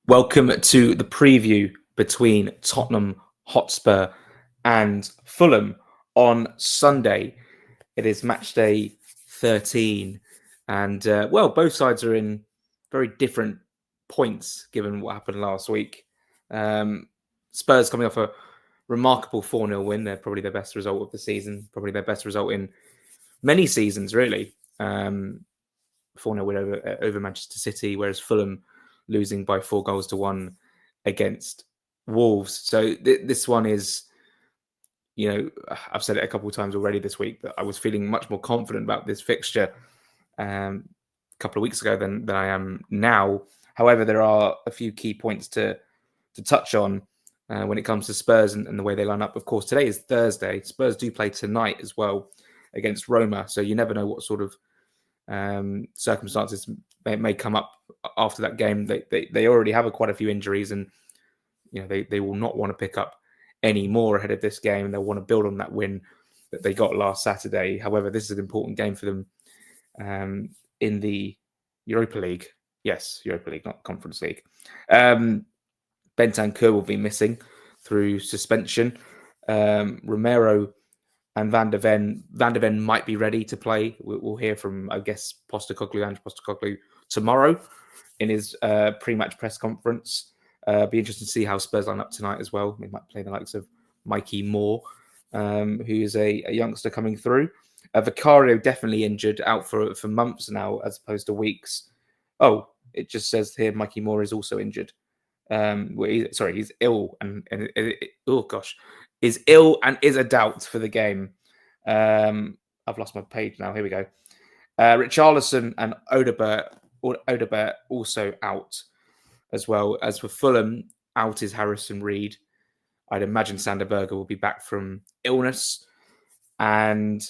Welcome to the preview between Tottenham Hotspur and Fulham on Sunday. It is match day 13, and both sides are in very different points given what happened last week. Spurs coming off a remarkable 4-0 win. They're probably their best result of the season, probably their best result in many seasons, really. 4-0 win over Manchester City, whereas Fulham losing by 4-1 against Wolves. So this one is, I've said it a couple of times already this week that I was feeling much more confident about this fixture a couple of weeks ago than I am now. However, there are a few key points to touch on when it comes to Spurs and the way they line up. Of course, today is Thursday. Spurs do play tonight as well against Roma, so you never know what sort of circumstances may come up after that game. They already have quite a few injuries, and they will not want to pick up any more ahead of this game. They'll want to build on that win that they got last Saturday. However, this is an important game for them in the Europa League. Yes, Europa League, not Conference League. Bentancur will be missing through suspension. Romero and Van de Ven might be ready to play. We'll hear from, I guess, Ange Postecoglou tomorrow in his pre-match press conference. Be interesting to see how Spurs line up tonight as well. They might play the likes of Mikey Moore, who is a youngster coming through. Vicario definitely injured, out for months now as opposed to weeks. Oh, it just says here Mikey Moore is also injured. He's ill is ill and is a doubt for the game. I've lost my page now. Here we go. Richarlison and Odobert also out as well. As for Fulham, out is Harrison Reed. I'd imagine Sander Berge will be back from illness. And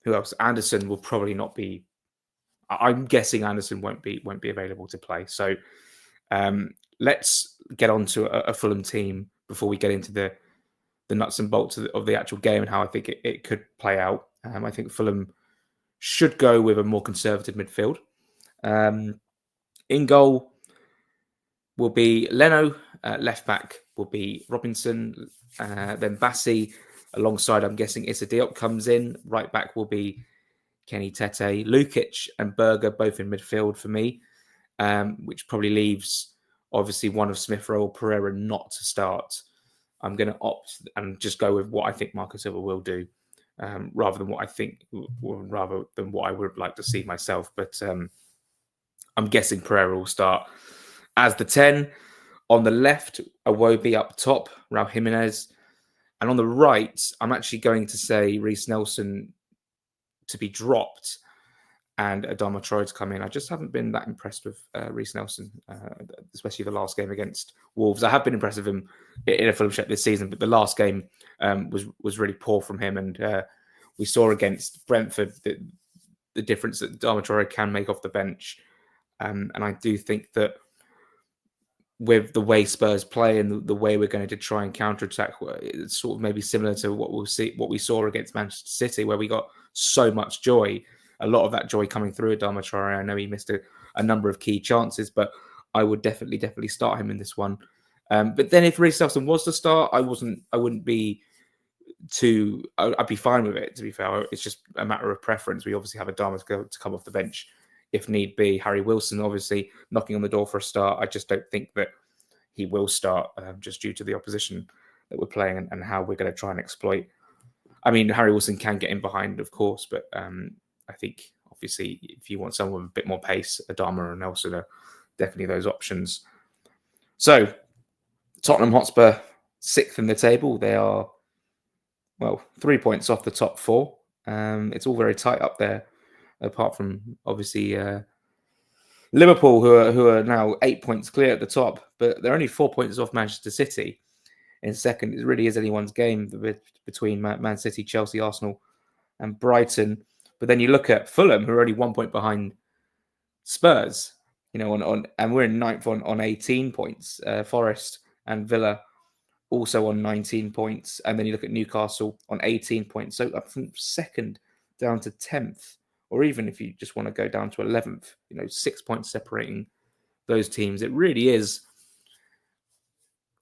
who else? Anderson will probably not be. I'm guessing Anderson won't be available to play. So let's get on to a Fulham team before we get into the nuts and bolts of the actual game and how I think it could play out. I think Fulham should go with a more conservative midfield. In goal will be Leno. Left back will be Robinson. Then Bassi alongside, I'm guessing, Issa Diop comes in. Right back will be Kenny Tete. Lukic and Berger both in midfield for me, which probably leaves, obviously, one of Smith Rowe or Pereira not to start. I'm going to opt and just go with what I think Marco Silva will do, rather than what I would like to see myself. But I'm guessing Pereira will start as the 10. On the left, Iwobi up top, Raul Jimenez. And on the right, I'm actually going to say Reece Nelson to be dropped and Adama Traore to come in. I just haven't been that impressed with Reece Nelson, especially the last game against Wolves. I have been impressed with him in a Fulham shirt this season, but the last game was really poor from him. And we saw against Brentford the difference that Adama Traore can make off the bench. And I do think that with the way Spurs play and the way we're going to try and counterattack, it's sort of maybe similar to what we saw against Manchester City, where we got so much joy. A lot of that joy coming through Adama Traore. I know he missed a number of key chances, but I would definitely start him in this one. But then if Reece Nelson was to start, I'd be fine with it, to be fair. It's just a matter of preference. We obviously have Adama to come off the bench if need be. Harry Wilson, obviously, knocking on the door for a start. I just don't think that he will start just due to the opposition that we're playing and how we're going to try and exploit. I mean, Harry Wilson can get in behind, of course, but I think, obviously, if you want someone with a bit more pace, Adama and Nelson are definitely those options. So, Tottenham Hotspur, 6th in the table. They are, 3 points off the top 4. It's all very tight up there, apart from, obviously, Liverpool, who are now 8 points clear at the top, but they're only 4 points off Manchester City in second. It really is anyone's game between Man City, Chelsea, Arsenal, and Brighton. But then you look at Fulham, who are only 1 point behind Spurs, and we're in 9th on 18 points. Forest and Villa also on 19 points. And then you look at Newcastle on 18 points. So up from 2nd down to 10th, or even if you just want to go down to 11th, 6 points separating those teams. It really is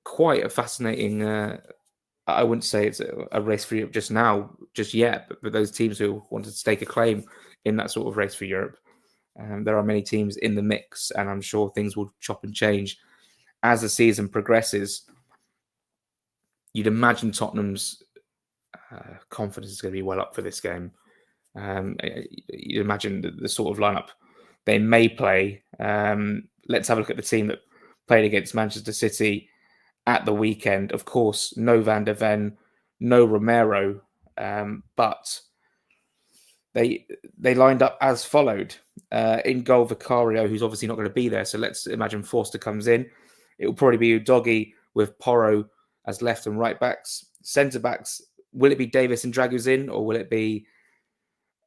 quite a fascinating. I wouldn't say it's a race for Europe just yet, but those teams who want to stake a claim in that sort of race for Europe, there are many teams in the mix, and I'm sure things will chop and change as the season progresses. You'd imagine Tottenham's confidence is going to be well up for this game. You'd imagine the sort of lineup they may play. Let's have a look at the team that played against Manchester City at the weekend. Of course, no Van der Ven, no Romero, but they lined up as followed. In goal, Vicario, who's obviously not going to be there. So let's imagine Forster comes in. It will probably be Udogie with Porro as left and right backs. Centre backs, will it be Davis and Draguzin, or will it be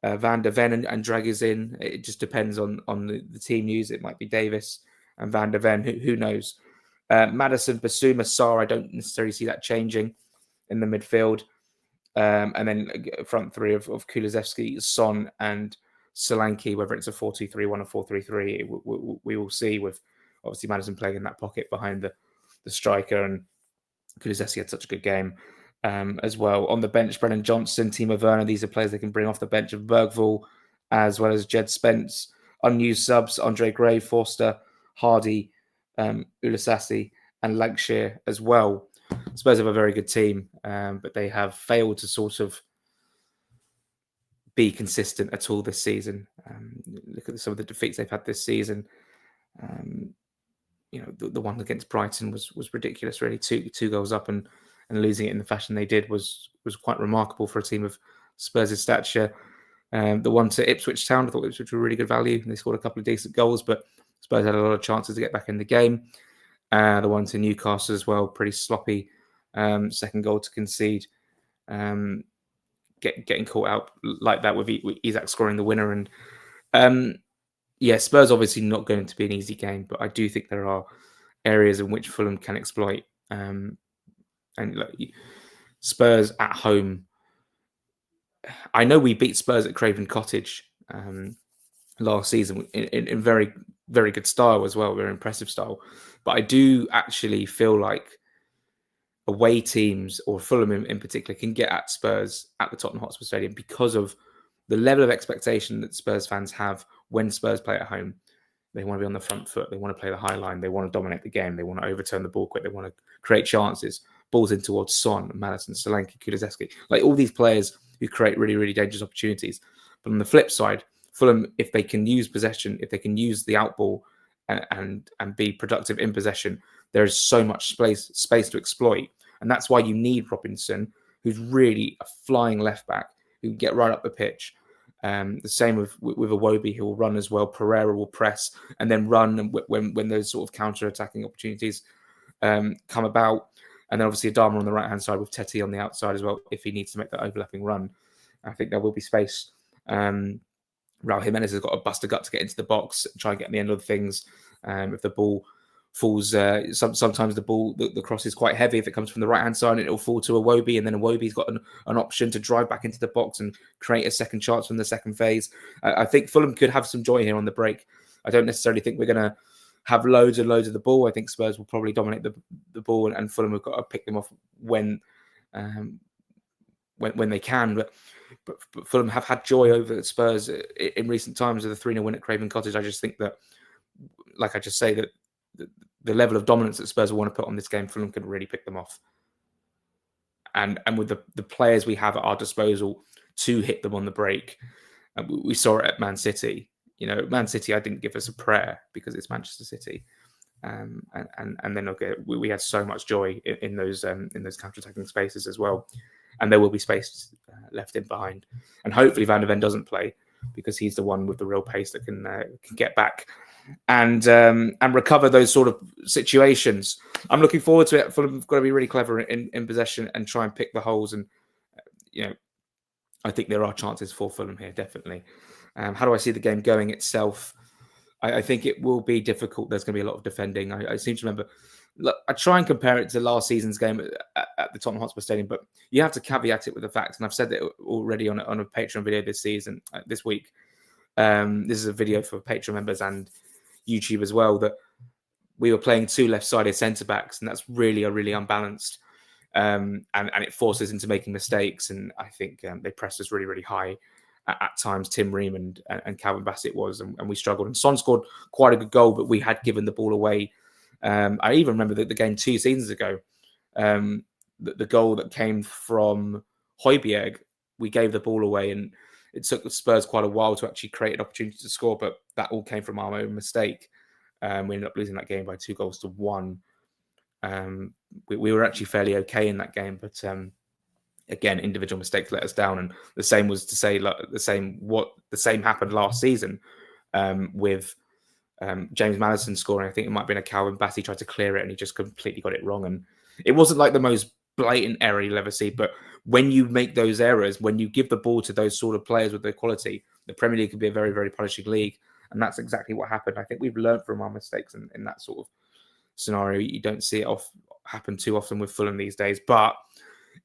Van der Ven and Draguzin? It just depends on the team news. It might be Davis and Van der Ven. Who knows? Maddison, Basuma, Sarr, I don't necessarily see that changing in the midfield. And then front three of Kulusevski, Son, and Solanke, whether it's a 4-2-3-1 or 4-3-3, we will see, with obviously Maddison playing in that pocket behind the striker, and Kulusevski had such a good game as well. On the bench, Brennan Johnson, Timo Werner, these are players they can bring off the bench of Bergvall, as well as Jed Spence. Unused subs, Andre Gray, Forster, Hardy, Ulasasi, and Lancashire as well. Spurs have a very good team, but they have failed to sort of be consistent at all this season. Look at some of the defeats they've had this season. The one against Brighton was ridiculous, really. Two goals up and losing it in the fashion they did was quite remarkable for a team of Spurs' stature. The one to Ipswich Town, I thought Ipswich were really good value. They scored a couple of decent goals, but Spurs had a lot of chances to get back in the game. The one to Newcastle as well, pretty sloppy. Second goal to concede. Getting caught out like that with Isak scoring the winner. And Spurs obviously not going to be an easy game, but I do think there are areas in which Fulham can exploit. And Spurs at home, I know we beat Spurs at Craven Cottage last season in very, very good style as well, very impressive style. But I do actually feel like away teams, or Fulham in particular, can get at Spurs at the Tottenham Hotspur Stadium because of the level of expectation that Spurs fans have when Spurs play at home. They want to be on the front foot. They want to play the high line. They want to dominate the game. They want to overturn the ball quick. They want to create chances. Balls in towards Son, Maddison, Solanke, Kulusevski. Like all these players who create really, really dangerous opportunities. But on the flip side, Fulham, if they can use possession, if they can use the outball and be productive in possession, there is so much space to exploit. And that's why you need Robinson, who's really a flying left back, who can get right up the pitch. The same with Iwobi, who will run as well. Pereira will press and then run when those sort of counter-attacking opportunities come about. And then obviously Adama on the right-hand side with Teti on the outside as well, if he needs to make that overlapping run. I think there will be space. Raul Jimenez has got to bust a gut to get into the box, try and get in the end of things. If the ball falls, sometimes the cross is quite heavy if it comes from the right-hand side, and it'll fall to Iwobi, and then Iwobi's got an option to drive back into the box and create a second chance from the second phase. I think Fulham could have some joy here on the break. I don't necessarily think we're going to have loads and loads of the ball. I think Spurs will probably dominate the ball, and Fulham have got to pick them off when they can. But Fulham have had joy over Spurs in recent times with a 3-0 win at Craven Cottage. I just think that, like I just say, that the level of dominance that Spurs will want to put on this game, Fulham can really pick them off. And with the players we have at our disposal to hit them on the break, we saw it at Man City. Man City, I didn't give us a prayer because it's Manchester City. And then we had so much joy in those counter-attacking spaces as well. And there will be space left in behind. And hopefully Van der Ven doesn't play, because he's the one with the real pace that can get back and recover those sort of situations. I'm looking forward to it. Fulham have got to be really clever in possession and try and pick the holes. And I think there are chances for Fulham here, definitely. How do I see the game going itself? I think it will be difficult. There's going to be a lot of defending. I seem to remember. Look, I try and compare it to last season's game at the Tottenham Hotspur Stadium, but you have to caveat it with the fact, and I've said that already on a Patreon video this week. This is a video for Patreon members and YouTube as well, that we were playing 2 left-sided centre-backs, and that's really unbalanced. And it forces us into making mistakes. And I think they pressed us really high at times. Tim Ream and Calvin Bassett and we struggled. And Son scored quite a good goal, but we had given the ball away. I even remember the game 2 seasons ago, the goal that came from Højbjerg, we gave the ball away, and it took the Spurs quite a while to actually create an opportunity to score, but that all came from our own mistake. We ended up losing that game by 2-1. We were actually fairly okay in that game, but again, individual mistakes let us down. And the same was to say, like, the same happened last season with James Maddison scoring. I think it might have been a Calvin Bassey tried to clear it, and he just completely got it wrong. And it wasn't like the most blatant error you'll ever see, but when you make those errors, when you give the ball to those sort of players with their quality, the Premier League can be a very punishing league. And that's exactly what happened. I think we've learned from our mistakes in that sort of scenario. You don't see it happen too often with Fulham these days, but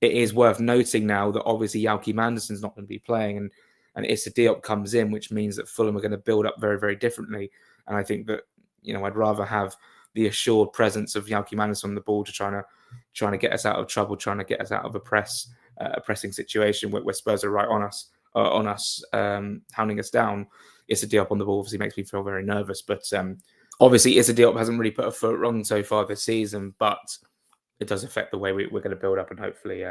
it is worth noting now that obviously Yauki Manderson's not going to be playing, and Issa Diop comes in, which means that Fulham are going to build up very differently. And I think that, I'd rather have the assured presence of Yauki Manderson on the ball to trying to get us out of trouble, trying to get us out of a pressing situation where Spurs are right on us, hounding us down. Issa Diop on the ball obviously makes me feel very nervous, but obviously Issa Diop hasn't really put a foot wrong so far this season, but it does affect the way we're going to build up, and hopefully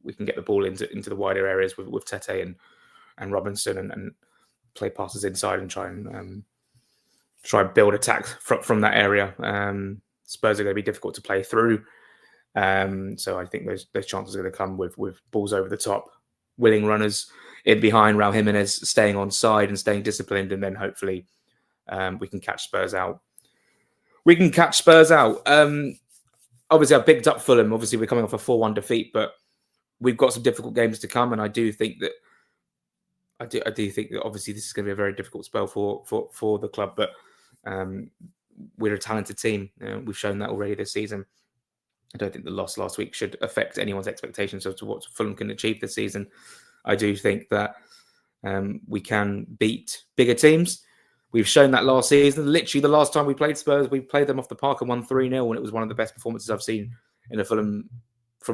we can get the ball into the wider areas with Tete and Robinson and play passes inside and try and build attack from that area. Spurs are going to be difficult to play through, so I think those chances are going to come with balls over the top, willing runners in behind, Raul Jimenez staying on side and staying disciplined, and then hopefully we can catch Spurs out. Obviously, I picked up Fulham. Obviously, we're coming off a 4-1 defeat, but we've got some difficult games to come, and I do think that obviously this is going to be a very difficult spell for the club. But we're a talented team. We've shown that already this season. I don't think the loss last week should affect anyone's expectations as to what Fulham can achieve this season. I do think that we can beat bigger teams. We've shown that last season. Literally, the last time we played Spurs, we played them off the park and won 3-0, and it was one of the best performances I've seen from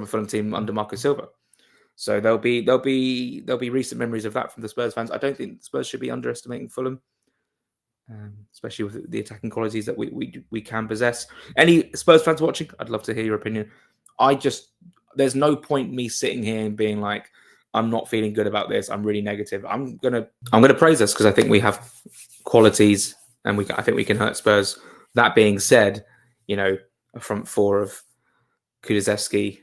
a Fulham team under Marco Silva. So there'll be recent memories of that from the Spurs fans. I don't think Spurs should be underestimating Fulham, especially with the attacking qualities that we can possess. Any Spurs fans watching, I'd love to hear your opinion. There's no point me sitting here and being like, I'm not feeling good about this. I'm really negative. I'm gonna praise us because I think we have qualities, and I think we can hurt Spurs. That being said, a front four of Kulusevski,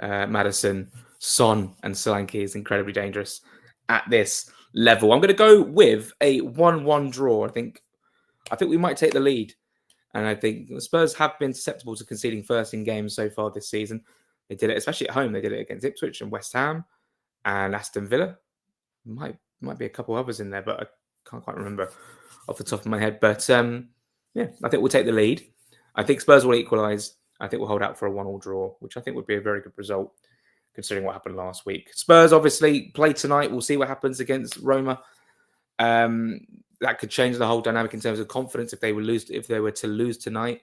Maddison, Son, and Solanke is incredibly dangerous at this level. I'm going to go with a 1-1 draw. I think we might take the lead, and I think the Spurs have been susceptible to conceding first in games so far this season. They did it, especially at home. They did it against Ipswich and West Ham and Aston Villa. Might be a couple others in there, but I can't quite remember off the top of my head. But I think we'll take the lead. I think Spurs will equalise. I think we'll hold out for a 1-1 draw, which I think would be a very good result considering what happened last week. Spurs obviously play tonight. We'll see what happens against Roma. That could change the whole dynamic in terms of confidence. If they were to lose tonight,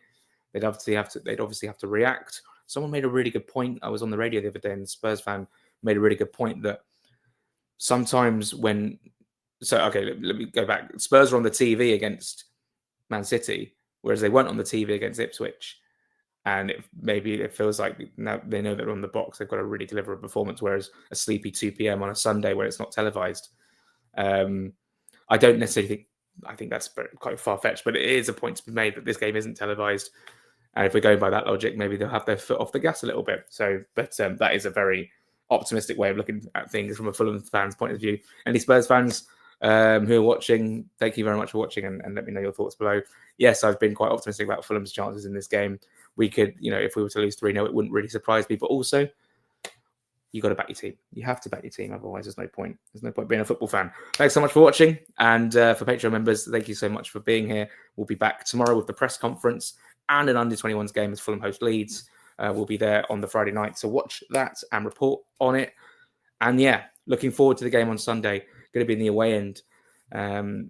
they'd obviously have to react. Someone made a really good point. I was on the radio the other day, and the Spurs fan made a really good point that sometimes let me go back. Spurs are on the TV against Man City, whereas they weren't on the TV against Ipswich. And it feels like now they know they're on the box. They've got to really deliver a performance, whereas a sleepy 2 p.m. on a Sunday where it's not televised. I don't necessarily think that's quite far-fetched, but it is a point to be made that this game isn't televised. And if we're going by that logic, maybe they'll have their foot off the gas a little bit. But that is a very optimistic way of looking at things from a Fulham fan's point of view. Any Spurs fans who are watching, thank you very much for watching, and let me know your thoughts below. Yes, I've been quite optimistic about Fulham's chances in this game. We could, if we were to lose 3-0, it wouldn't really surprise me. But also, you got to back your team. You have to back your team. Otherwise, there's no point. There's no point being a football fan. Thanks so much for watching. And for Patreon members, thank you so much for being here. We'll be back tomorrow with the press conference and an under-21s game as Fulham host Leeds. We'll be there on the Friday night. So watch that and report on it. And looking forward to the game on Sunday. Going to be in the away end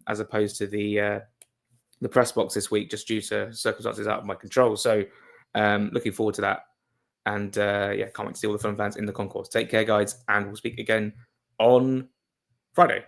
as opposed to the the press box this week, just due to circumstances out of my control. So looking forward to that. And yeah, can't wait to see all the Fulham fans in the concourse. Take care, guys, and we'll speak again on Friday.